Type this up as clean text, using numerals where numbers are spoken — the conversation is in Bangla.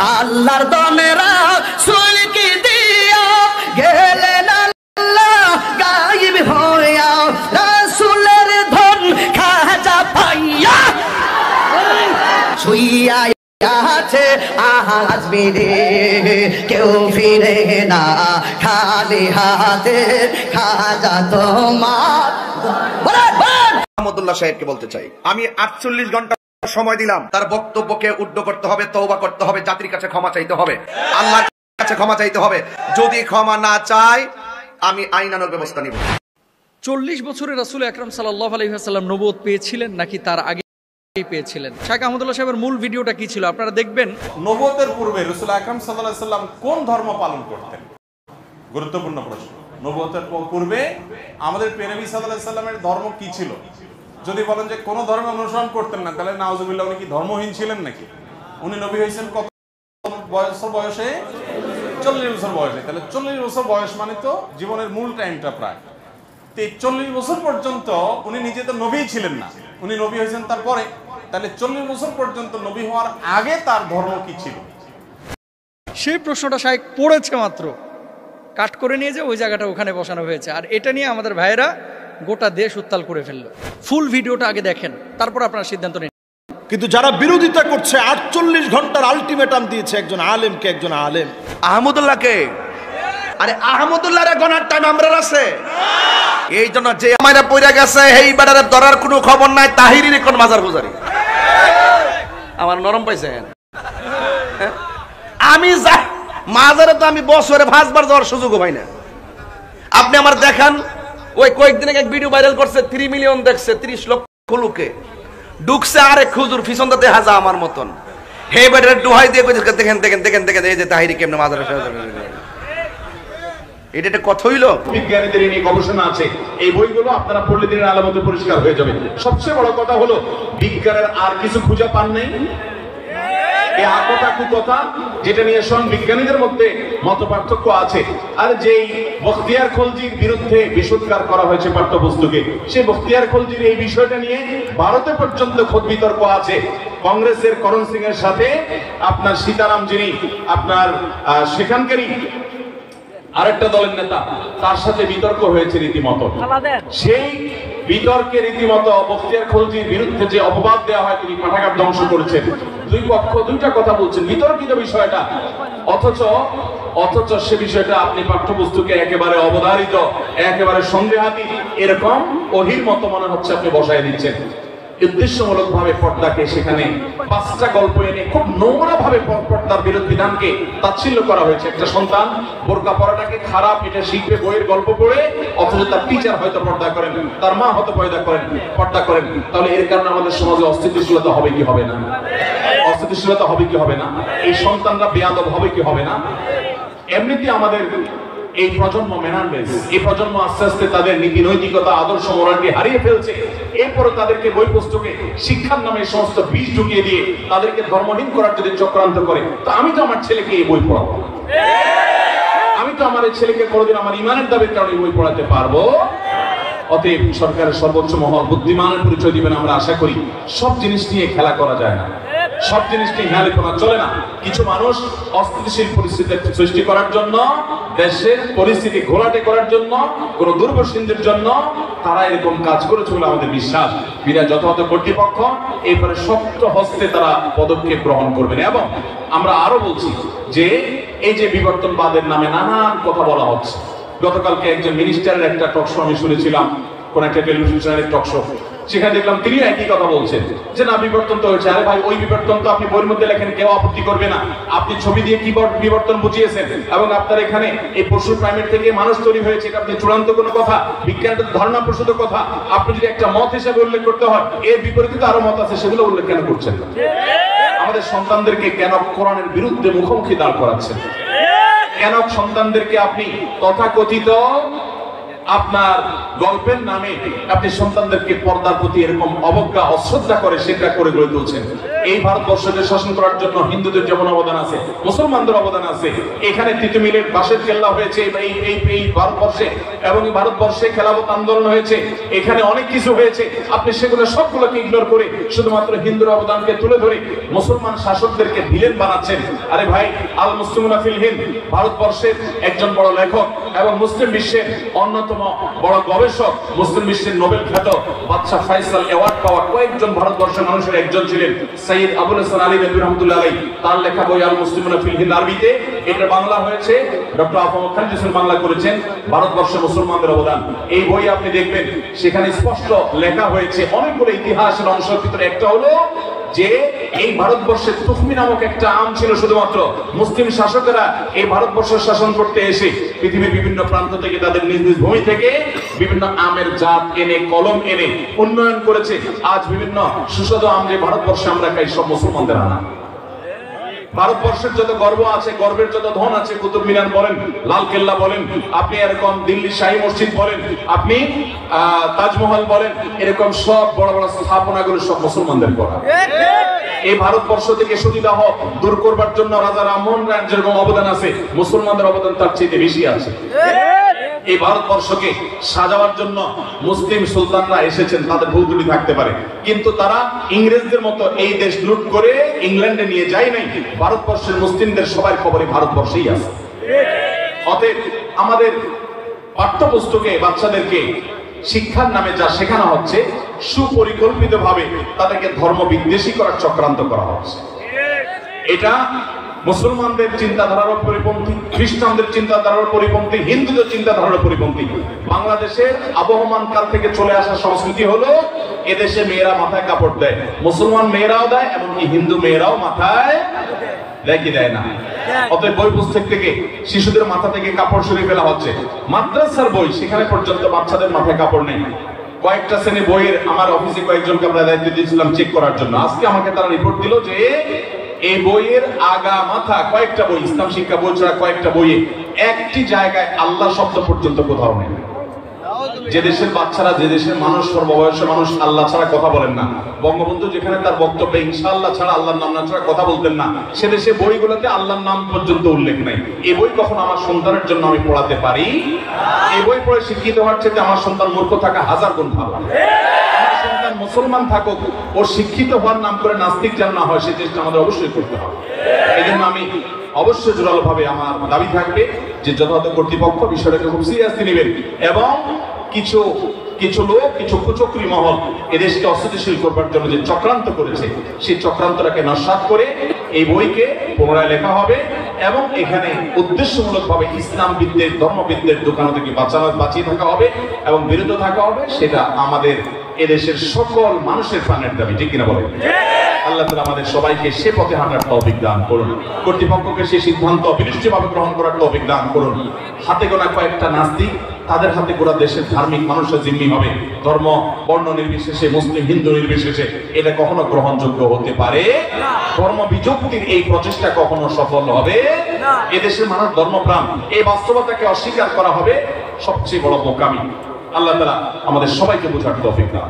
আল্লাহর দনেরা সুলকি দিয়া গেলেন আল্লাহ গায়েব হইয়া রাসূলের ধন খাজা পাইয়া শুইয়া আছে আজ মেরে কেউ ফিরে না খালি হাতে খাজা তোমার। আহমদুল্লাহ সাহেবকে বলতে চাই, আমি 48 ঘন্টা সময় দিলাম, তার বক্তব্যকে উদ্ধ করতে হবে, তওবা করতে হবে, জাতির কাছে ক্ষমা চাইতে হবে, আল্লাহর কাছে ক্ষমা চাইতে হবে। যদি ক্ষমা না চায় আমি আইনানুগ ব্যবস্থা নিব। 40 বছরে রাসূল আকরাম সাল্লাল্লাহু আলাইহি ওয়াসাল্লাম নবুয়ত পেয়েছিলেন নাকি তার আগে পেয়েছিলেন? শাইখ আহমদুল্লাহ সাহেবের মূল ভিডিওটা কি ছিল আপনারা দেখবেন। নবুয়তের পূর্বে রাসূল আকরাম সাল্লাল্লাহু আলাইহি ওয়াসাল্লাম কোন ধর্ম পালন করতেন? গুরুত্বপূর্ণ প্রশ্ন। নবুয়তের পূর্বে আমাদের প্রিয় নবী সাল্লাল্লাহু আলাইহি ওয়াসাল্লামের ধর্ম কি ছিল? যদি বলেন যে কোন ধর্ম অনুসরণ করতেন না, তাহলে নাউজুবিল্লাহ উনি কি ধর্মহীন ছিলেন নাকি? উনি নবী হয়েছেন কত বয়সে? 40 বছর বয়সে। তাহলে 40 বছর বয়স মানে তো জীবনের মূল টাইমটা প্রায়। তো 40 বছর পর্যন্ত উনি নিজে তো নবী ছিলেন না, উনি নবী হয়েছেন তারপরে। তাহলে 40 বছর পর্যন্ত নবী হওয়ার আগে তার ধর্ম কি ছিল? সেই প্রশ্নটা শাইখ পড়েছে মাত্র, কাট করে নিয়ে যে ওই জায়গাটা ওখানে বসানো হয়েছে। আর এটা নিয়ে আমাদের ভাইয়েরা গোটা দেশ উত্তাল করে ফেললো। ফুল ভিডিওটা আগে দেখেন, তারপর আপনার সিদ্ধান্ত নিন। কিন্তু যারা বিরোধিতা করছে 48 ঘন্টার আলটিমেটাম দিয়েছে একজন আলেমকে, একজন আলেম আহমদুল্লাহকে। আরে আহমদুল্লাহর গনার টাইম আমরা আছে, এই জন্য যে আমারা পয়রা গেছে এই বাড়ারে ধরার কোনো খবর নাই। তাহিরির কোন মাজার পূজারি আমার নরম পাইছেন? আমি যা মাজারে তো আমি বছরে 5 বার যাওয়ার সুযোগ পাই না। আপনি আমার দেখান, ওই কয়েকদিন আগে এক ভিডিও ভাইরাল করছে, 3 মিলিয়ন দেখছে, 30 লক্ষ লোকে ঢুকছে। আরেক হুজুর পিছনটা দেখা যা আমার মতন, হে বেটার দোহাই দিয়ে কইছে দেখেন দেখেন দেখেন দেখেন এই যে তাহিরি কেমনে মাজারে। এটা একটা কথা হইল? বিজ্ঞানীদের নিয়ে গবেষণা আছে, এই বইগুলো আপনারা পড়লে দিনের আলামতে পরিষ্কার হয়ে যাবে। সবচেয়ে বড় কথা হলো বিজ্ঞানের আর কিছু খুঁজে পান নাই। এই আকতা কুকথা যেটা নিয়ে স্বয়ং বিজ্ঞানীদের মধ্যে মত পার্থক্য আছে। আর যেই বখতিয়ার খলজির বিরুদ্ধে বিষোদ্গার করা হয়েছে পাঠ্যপুস্তকে, সেই বখতিয়ার খলজির এই বিষয়টা নিয়ে ভারতে পর্যন্ত খোদ বিতর্ক আছে। কংগ্রেসের করণ সিং এর সাথে আপনার সীতারাম, যিনি আপনার সেখানকারই আরেকটা দলের নেতা, তার সাথে বিতর্ক হয়েছে রীতিমতো। সেই বিতর্কে রীতিমতো বখতিয়ার খলজির বিরুদ্ধে যে অপবাদ দেওয়া হয় তিনি পাঠাগার ধ্বংস করেছেন, দুই পক্ষ দুইটা কথা বলছেন, বিতর্কিত বিষয়টা, অথচ সে বিষয়টা আপনি পাঠ্যপুস্তকে একেবারে অবধারিত, একেবারে সন্দেহাতীত এরকম ওহির মতো মনে হচ্ছে আপনি বসায় দিচ্ছেন। উদ্দেশ্যমূলক ভাবে পর্দাকে সেখানে 5টা গল্প এনে খুব নোংরা ভাবে পর্দার বিরোধী বিধানকে তাচ্ছিল্য করা হয়েছে। একটা সন্তান বোরকা পরাটাকে খারাপ, এটা শিখবে বইয়ের গল্প পড়ে, অথচ তার টিচার হয়তো পর্দা করেন, তার মা হয়তো পর্দা করেন। তাহলে এর কারণে আমাদের সমাজে অস্থিতিশীলতা হবে কি হবে না? অস্থিতিশীলতা হবে কি হবে না? এই সন্তানরা বেয়াদব হবে কি হবে না? এমনিতে আমাদের এই প্রজন্ম মেনানবেস, এই প্রজন্ম আস্তে আস্তে তাদের নীতি নৈতিকতা আদর্শ মোরালকে হারিয়ে ফেলছে। এরপরে তাদেরকে বই পুস্তকে শিক্ষার নামে সমস্ত বীজ ঢুকিয়ে দিয়ে তাদেরকে ধর্মহীন করার যদি চক্রান্ত করে, তো আমি তো আমার ছেলেকে এই বই পড়াবো, আমি তো আমার ছেলেকে কোনোদিন আমার ইমানের দাবির কারণে বই পড়াতে পারবো। অতএব সরকারের সর্বোচ্চ মহল বুদ্ধিমানের পরিচয় দিবেন আমরা আশা করি। সব জিনিস নিয়ে খেলা করা যায় না, সব জিনিস নিয়ে হেয়ালিপনা চলে না। কিছু মানুষ অস্থিতিশীল পরিস্থিতি সৃষ্টি করার জন্য, দেশের পরিস্থিতি ঘোলাটে করার জন্য, কোন দুর্বশীলদের জন্য তারা এরকম কাজ করেছে বলে আমাদের বিশ্বাস। বিনা যথাযথ কর্তৃপক্ষ এরপরে শক্ত হস্তে তারা পদক্ষেপ গ্রহণ করবেন। এবং আমরা আরো বলছি যে এই যে বিবর্তনবাদের নামে নানান কথা বলা হচ্ছে, গতকালকে একজন মিনিস্টারের একটা টক শো আমি শুনেছিলাম, কোন একটা টেলিভিশন চ্যানেলের টক শো, সেখানে দেখলাম তিনি একই কথা বলছেন যে না বিবর্তন তো হয়েছে। আরে ভাই, ওই বিবর্তন তো আপনি বইয়ের মধ্যে লেখেন, কেউ আপত্তি করবে না। আপনি ছবি দিয়ে কি বিবর্তন বুঝিয়েছেন, এবং আপনার এখানে এই পশু প্রাইমেট থেকে মানুষ তৈরি হয়েছে, এটা আপনি চূড়ান্ত কোনো কথা, বিজ্ঞানের ধারণা প্রসূত কথা। আপনি যদি একটা মত হিসেবে উল্লেখ করতে হয়, এর বিপরীতে তো আরো মত আছে, সেগুলো উল্লেখ কেন করছেন? আমাদের সন্তানদেরকে কেন কোরআনের বিরুদ্ধে মুখোমুখি দাঁড় করাচ্ছেন? কেন সন্তানদেরকে আপনি তথাকথিত আপনার গল্পের নামে আপনি সন্তানদেরকে পর্দার প্রতি এরকম অবজ্ঞা অশ্রদ্ধা করে সেটা করে গড়ে তুলছেন? এই ভারতবর্ষকে শাসন করার জন্য হিন্দুদের যেমন অবদান আছে, মুসলমানদের অবদান আছে। এখানে তিতুমিলের বাঁশের কেল্লা হয়েছে এই ভারতবর্ষে, এবং এই ভারতবর্ষে খেলাফত আন্দোলন হয়েছে, এখানে অনেক কিছু হয়েছে। আপনি সেগুলো সবগুলোকে ইগনোর করে শুধুমাত্র হিন্দুর অবদানকে তুলে ধরে মুসলমান শাসকদেরকে ভিলেন বানাচ্ছেন। আরে ভাই, আল মুসলিমুনা ফিল হিন্দ ভারতবর্ষের একজন বড় লেখক এবং মুসলিম বিশ্বের অন্যতম বড় গবেষক, মুসলিম বিশ্বের নোবেল খ্যাত বাদশাহ ফাইসাল অ্যাওয়ার্ড পাওয়া কয়েকজন ভারতবর্ষের মানুষের একজন ছিলেন সৈয়দ আবুল হাসান আলী নদভী রহমাতুল্লাহ আলাইহি। তার লেখা বই আল মুসলিমুনা ফিল হিন্দ আরবিতে, এটা বাংলা হয়েছে, ডক্টর আফম খান জসিম বাংলা করেছেন, ভারতবর্ষে মুসলমানদের অবদান। এই বই আপনি দেখবেন সেখানে স্পষ্ট লেখা হয়েছে অনেকগুলো ইতিহাসের অংশের ভিতরে একটা হলো যে এই ভারতবর্ষে তুফমি নামক একটা আম ছিল। শুধুমাত্র মুসলিম শাসকেরা এই ভারতবর্ষের শাসন করতে এসে পৃথিবীর বিভিন্ন প্রান্ত থেকে তাদের নিজ নিজ ভূমি থেকে বিভিন্ন আমের জাত এনে, কলম এনে উন্নয়ন করেছে। আজ বিভিন্ন সুস্বাদু আম যে ভারতবর্ষে আমরা খাই, সব মুসলমানদের আনা। ভারতবর্ষের যত গর্ব আছে, গর্বের যত ধন আছে, কুতুব মিনার বলেন, লাল কেল্লা বলেন, আপনি এরকম দিল্লি শাহী মসজিদ বলেন, আপনি তাজমহল বলেন, এরকম সব বড় বড় স্থাপনাগুলো সব মুসলমানদের করা। এই ভারতবর্ষ থেকে সতীদাহ দূর করবার জন্য রাজা রামমোহন রায়ের যেরকম অবদান আছে, মুসলমানদের অবদান তার চেয়ে বেশি আছে। এই ভারতবর্ষকে সাজাবার জন্য মুসলিম সুলতানরা এসেছেন, তাদের ভুল ত্রুটি থাকতে পারে, কিন্তু তারা ইংরেজদের মতো এই দেশ লুট করে ইংল্যান্ডে নিয়ে যায় নাই। ভারতবর্ষের মুসলিমদের সবার খবরই ভারতবর্ষেই আছে। অতএব আমাদের পাঠ্যপুস্তকে বাচ্চাদেরকে শিক্ষার নামে যা শেখানো হচ্ছে, সুপরিকল্পিতভাবে তাদেরকে ধর্ম বিদ্বেষী করার চক্রান্ত করা হচ্ছে। এটা মুসলমানদের চিন্তাধারার পরিপন্থী, খ্রিস্টানদের চিন্তাধারার পরিপন্থী, হিন্দুদের চিন্তাধারার পরিপন্থী। বাংলাদেশের আবহমান কাল থেকে চলে আসা সংস্কৃতি হলো এদেশে মেয়েরা মাথায় কাপড় দেয়, মুসলমান মেয়েরাও দেয়, এমনকি হিন্দু মেয়েরাও মাথায় দেয় কি দেয় না। অতএব বই পুস্তক থেকে শিশুদের মাথা থেকে কাপড় সরিয়ে ফেলা হচ্ছে। মাদ্রাসার বই, সেখানে পর্যন্ত বাচ্চাদের মাথায় কাপড় নেই। কয়েকটা শ্রেণী বইয়ের আমার অফিসে কয়েকজনকে আমরা দায়িত্ব দিয়েছিলাম চেক করার জন্য। আজকে আমাকে তারা রিপোর্ট দিল যে এই বইয়ের আগা মাথা কয়েকটা বই, ইসলাম শিক্ষা বই ছাড়া কয়েকটা বইয়ে একটি জায়গায় আল্লাহ শব্দ পর্যন্ত কোথাও নেই। যে দেশের বাচ্চারা, যে দেশের মানুষ, সর্ববয়সের মানুষ আল্লাহ ছাড়া কথা বলেন না, বঙ্গবন্ধু যেখানে তার বক্তব্যে ইনশাআল্লাহ ছাড়া, আল্লাহর নাম না ছাড়া কথা বলতেন না, সে দেশে বইগুলোতে আল্লাহর নাম পর্যন্ত উল্লেখ নাই। এই বই কখন আমার সন্তানের জন্য আমি পড়াতে পারি? এই বই পড়ে শিক্ষিত হওয়ার চেয়ে আমার সন্তান মূর্খ থাকা হাজার গুণ ভালো। আমার সন্তান মুসলমান থাকুক, ওর শিক্ষিত হওয়ার নাম করে নাস্তিক যেন না হয়, সে চেষ্টা আমাদের অবশ্যই করতে হবে। এই জন্য আমি অবশ্যই জোরালো ভাবে আমার দাবি থাকবে যে যথাযথ কর্তৃপক্ষ বিষয়টাকে খুব সিরিয়াসলি নেবেন, এবং কিছু লোক, কিছু কুচক্রী মহল এদেশকে অস্থিতিশীল করবার জন্য যে চক্রান্ত করেছে, সেই চক্রান্তটাকে নস্যাৎ করে এই বইকে পুনরায় লেখা হবে, এবং এখানে উদ্দেশ্যমূলকভাবে ইসলামবিদদের, ধর্মবিদদের দোকান থেকে বাঁচিয়ে থাকা হবে এবং বিরত থাকা হবে। সেটা আমাদের এদেশের সকল মানুষের প্রাণের দাবি, ঠিক কিনা বলেন? আল্লাহ তাআলা আমাদের সবাইকে সে পথে হাঁটার তৌফিক দান করুন। কর্তৃপক্ষকে সেই সিদ্ধান্ত বিনিশ্চিতভাবে গ্রহণ করার তৌফিক দান করুন। হাতে গোনা কয়েকটা নাস্তিক, তাদের হাতে গোড়া দেশের ধার্মিক মানুষের জিম্মি হবে। ধর্ম বর্ণ নির্বিশেষে, মুসলিম হিন্দু নির্বিশেষে এটা কখনো গ্রহণযোগ্য হতে পারে? ধর্ম বিযুক্তির এই প্রচেষ্টা কখনো সফল হবে? এদেশের মানুষ ধর্মপ্রাণ, এই বাস্তবতাকে অস্বীকার করা হবে সবচেয়ে বড় বোকামি। আল্লাহ তাআলা আমাদের সবাইকে বোঝার তৌফিক দান।